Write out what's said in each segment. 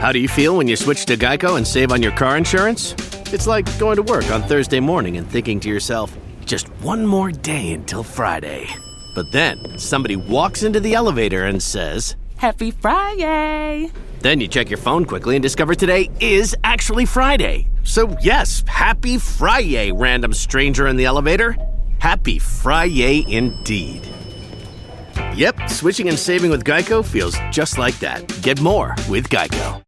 How do you feel when you switch to Geico and save on your car insurance? It's like going to work on Thursday morning and thinking to yourself, just one more day until Friday. But then somebody walks into the elevator and says, Happy Friday! Then you check your phone quickly and discover today is actually Friday. So yes, happy Friday, random stranger in the elevator. Happy Friday indeed. Yep, switching and saving with Geico feels just like that. Get more with Geico.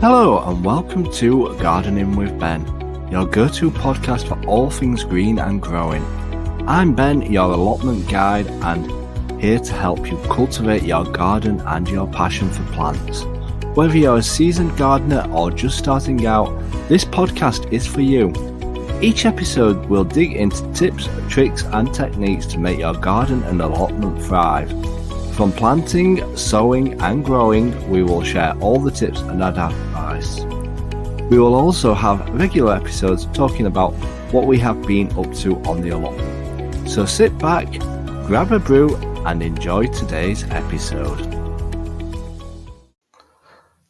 Hello and welcome to Gardening with Ben, your go-to podcast for all things green and growing. I'm Ben, your allotment guide, and here to help you cultivate your garden and your passion for plants. Whether you're a seasoned gardener or just starting out, this podcast is for you. Each episode will dig into tips, tricks and techniques to make your garden and allotment thrive. From planting, sowing and growing, we will share all the tips and advice. We will also have regular episodes talking about what we have been up to on the allotment. So sit back, grab a brew and enjoy today's episode.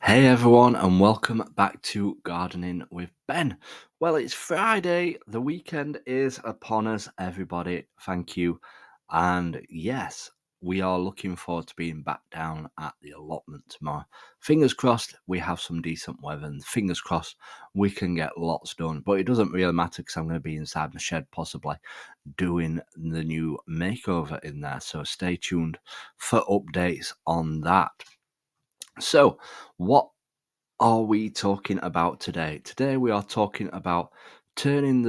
Hey everyone and welcome back to Gardening with Ben. Well, it's Friday, the weekend is upon us, everybody, thank you. And yes, we are looking forward to being back down at the allotment tomorrow. Fingers crossed we have some decent weather and fingers crossed we can get lots done. But it doesn't really matter because I'm going to be inside my shed possibly doing the new makeover in there. So stay tuned for updates on that. So what are we talking about today? Today we are talking about turning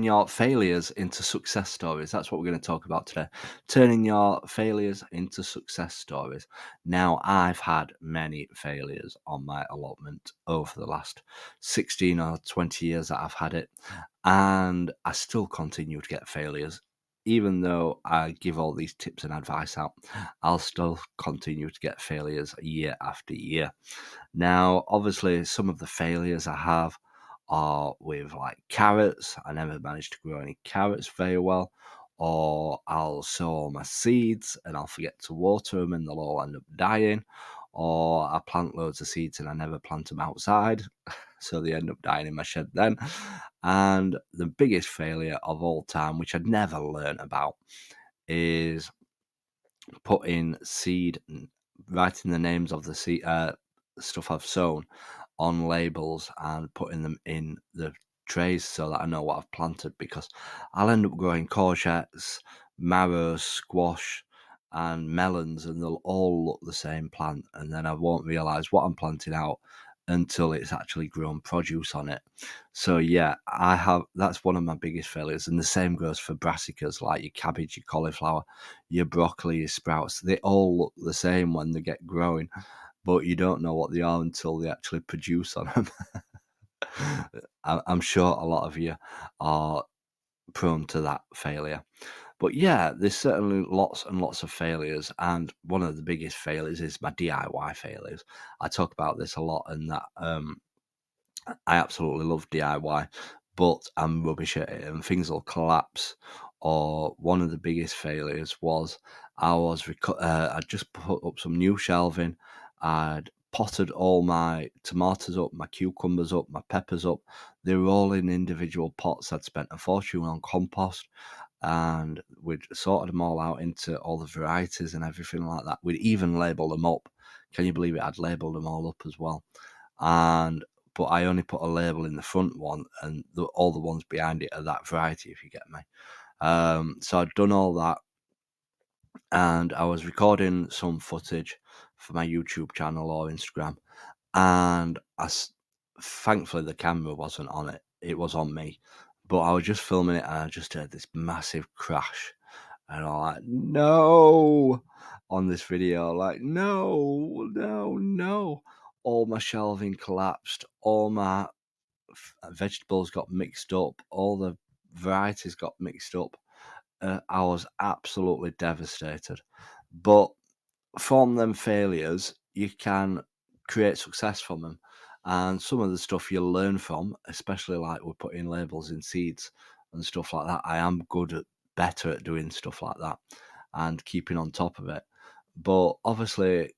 your failures into success stories. That's what we're going to talk about today. Turning your failures into success stories. Now, I've had many failures on my allotment over the last 16 or 20 years that I've had it. And I still continue to get failures. Even though I give all these tips and advice out, I'll still continue to get failures year after year. Now, obviously, some of the failures I have are with like carrots. I never managed to grow any carrots very well, or I'll sow all my seeds and I'll forget to water them and they'll all end up dying, or I plant loads of seeds and I never plant them outside, so they end up dying in my shed then. And the biggest failure of all time, which I'd never learn about, is putting seed, writing the names of the seed, stuff I've sown on labels and putting them in the trays so that I know what I've planted, because I'll end up growing courgettes, marrows, squash and melons and they'll all look the same plant, and then I won't realise what I'm planting out until it's actually grown produce on it. So yeah, that's one of my biggest failures. And the same goes for brassicas, like your cabbage, your cauliflower, your broccoli, your sprouts. They all look the same when they get growing, but you don't know what they are until they actually produce on them. I'm sure a lot of you are prone to that failure. But yeah, there's certainly lots and lots of failures, and one of the biggest failures is my DIY failures. I talk about this a lot, and that I absolutely love DIY, but I'm rubbish at it, and things will collapse. Or one of the biggest failures was I'd just put up some new shelving. I'd potted all my tomatoes up, my cucumbers up, my peppers up. They were all in individual pots. I'd spent a fortune on compost, and we'd sorted them all out into all the varieties and everything like that. We'd even labelled them up. Can you believe it? I'd labelled them all up as well. But I only put a label in the front one, and all the ones behind it are that variety, if you get me. So I'd done all that, and I was recording some footage for my YouTube channel or Instagram, and thankfully the camera wasn't on it. It was on me. But I was just filming it and I just heard this massive crash. And I'm like, no, on this video, like, no. All my shelving collapsed. All my vegetables got mixed up. All the varieties got mixed up. I was absolutely devastated. But from them failures, you can create success from them. And some of the stuff you'll learn from, especially like we're putting labels in seeds and stuff like that. I am better at doing stuff like that and keeping on top of it. But obviously,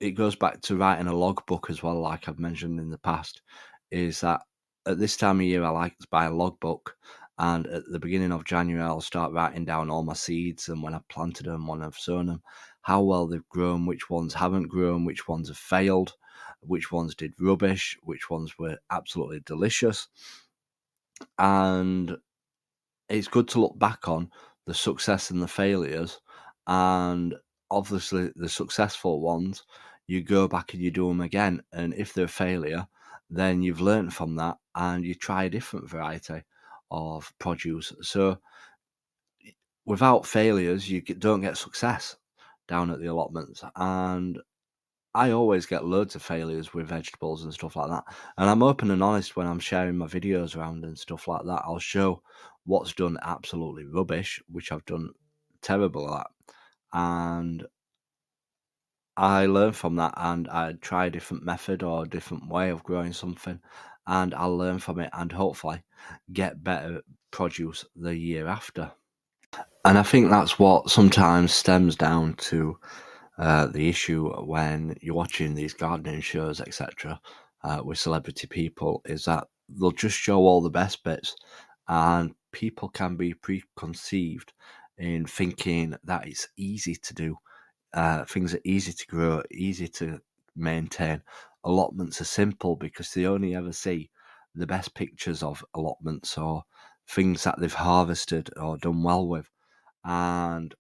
it goes back to writing a logbook as well, like I've mentioned in the past, is that at this time of year, I like to buy a logbook. And at the beginning of January, I'll start writing down all my seeds and when I've planted them, when I've sown them, how well they've grown, which ones haven't grown, which ones have failed, which ones did rubbish, which ones were absolutely delicious. And it's good to look back on the success and the failures, and obviously the successful ones, you go back and you do them again, and if they're a failure, then you've learned from that and you try a different variety of produce. So without failures, you don't get success down at the allotments. And I always get loads of failures with vegetables and stuff like that. And I'm open and honest when I'm sharing my videos around and stuff like that. I'll show what's done absolutely rubbish, which I've done terrible at. And I learn from that and I try a different method or a different way of growing something. And I'll learn from it and hopefully get better produce the year after. And I think that's what sometimes stems down to the issue when you're watching these gardening shows, etc., with celebrity people, is that they'll just show all the best bits, and people can be preconceived in thinking that it's easy to do. Things are easy to grow, easy to maintain. Allotments are simple because they only ever see the best pictures of allotments or things that they've harvested or done well with. And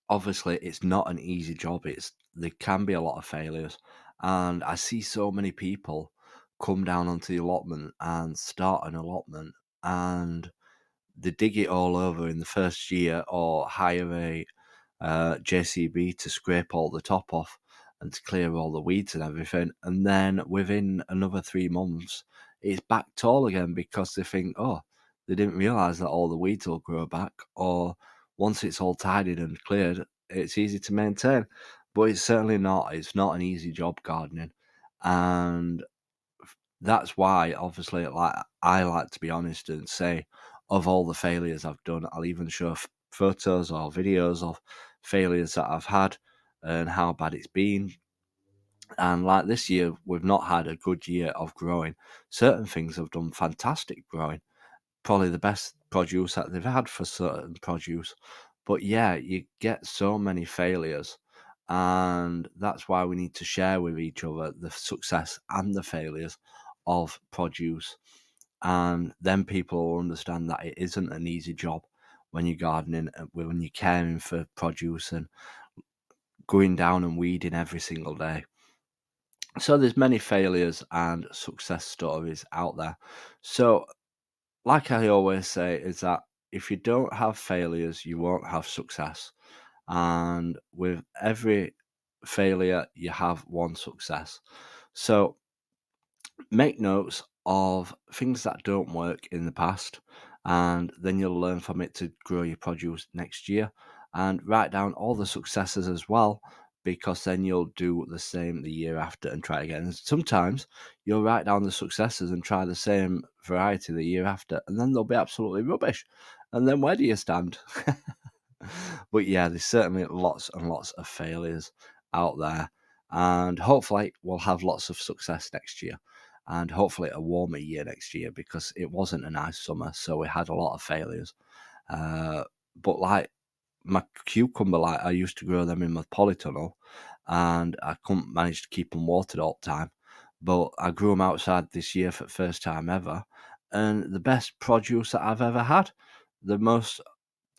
obviously it's not an easy job. There can be a lot of failures, and I see so many people come down onto the allotment and start an allotment and they dig it all over in the first year or hire a JCB to scrape all the top off and to clear all the weeds and everything, and then within another 3 months it's back tall again because they think, oh, they didn't realize that all the weeds will grow back, or once it's all tidied and cleared, it's easy to maintain. But it's certainly not. It's not an easy job, gardening. And that's why, obviously, like I like to be honest and say, of all the failures I've done, I'll even show photos or videos of failures that I've had and how bad it's been. And like this year, we've not had a good year of growing. Certain things have done fantastic growing, probably the best produce that they've had for certain produce. But yeah, you get so many failures, and that's why we need to share with each other the success and the failures of produce. And then people will understand that it isn't an easy job when you're gardening, when you're caring for produce and going down and weeding every single day. So there's many failures and success stories out there. So like I always say, is that if you don't have failures, you won't have success. And with every failure, you have one success. So make notes of things that don't work in the past, and then you'll learn from it to grow your produce next year. And write down all the successes as well, because then you'll do the same the year after and try again. And sometimes you'll write down the successes and try the same variety the year after, and then they'll be absolutely rubbish. And then where do you stand? But yeah, there's certainly lots and lots of failures out there. And hopefully we'll have lots of success next year. And hopefully a warmer year next year, because it wasn't a nice summer. So we had a lot of failures. But like my cucumber, like I used to grow them in my polytunnel and I couldn't manage to keep them watered all the time. But I grew them outside this year for the first time ever. And the best produce that I've ever had, the most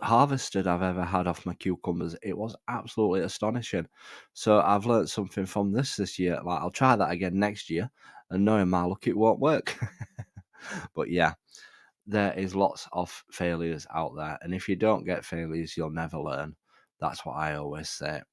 harvested I've ever had off my cucumbers. It was absolutely astonishing. So I've learned something from this year. Like I'll try that again next year, and knowing my luck, it won't work. But yeah, there is lots of failures out there, and if you don't get failures, you'll never learn. That's what I always say.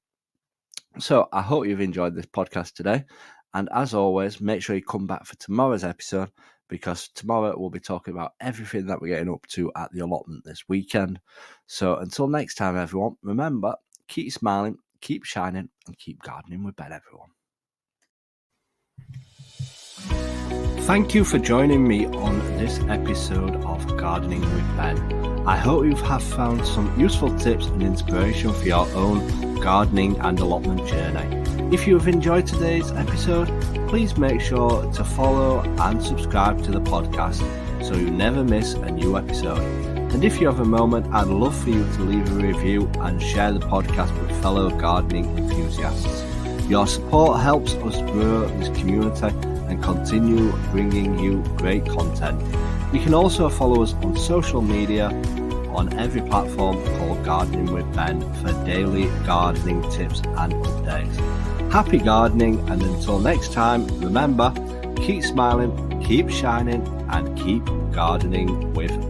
So I hope you've enjoyed this podcast today, and as always, make sure you come back for tomorrow's episode, because tomorrow we'll be talking about everything that we're getting up to at the allotment this weekend. So until next time, everyone, remember, keep smiling, keep shining, and keep gardening with Ben, everyone. Thank you for joining me on this episode of Gardening with Ben. I hope you have found some useful tips and inspiration for your own gardening and allotment journey. If you have enjoyed today's episode, please make sure to follow and subscribe to the podcast so you never miss a new episode. And if you have a moment, I'd love for you to leave a review and share the podcast with fellow gardening enthusiasts. Your support helps us grow this community and continue bringing you great content. You can also follow us on social media on every platform called Gardening with Ben for daily gardening tips and updates. Happy gardening, and until next time, remember, keep smiling, keep shining, and keep gardening with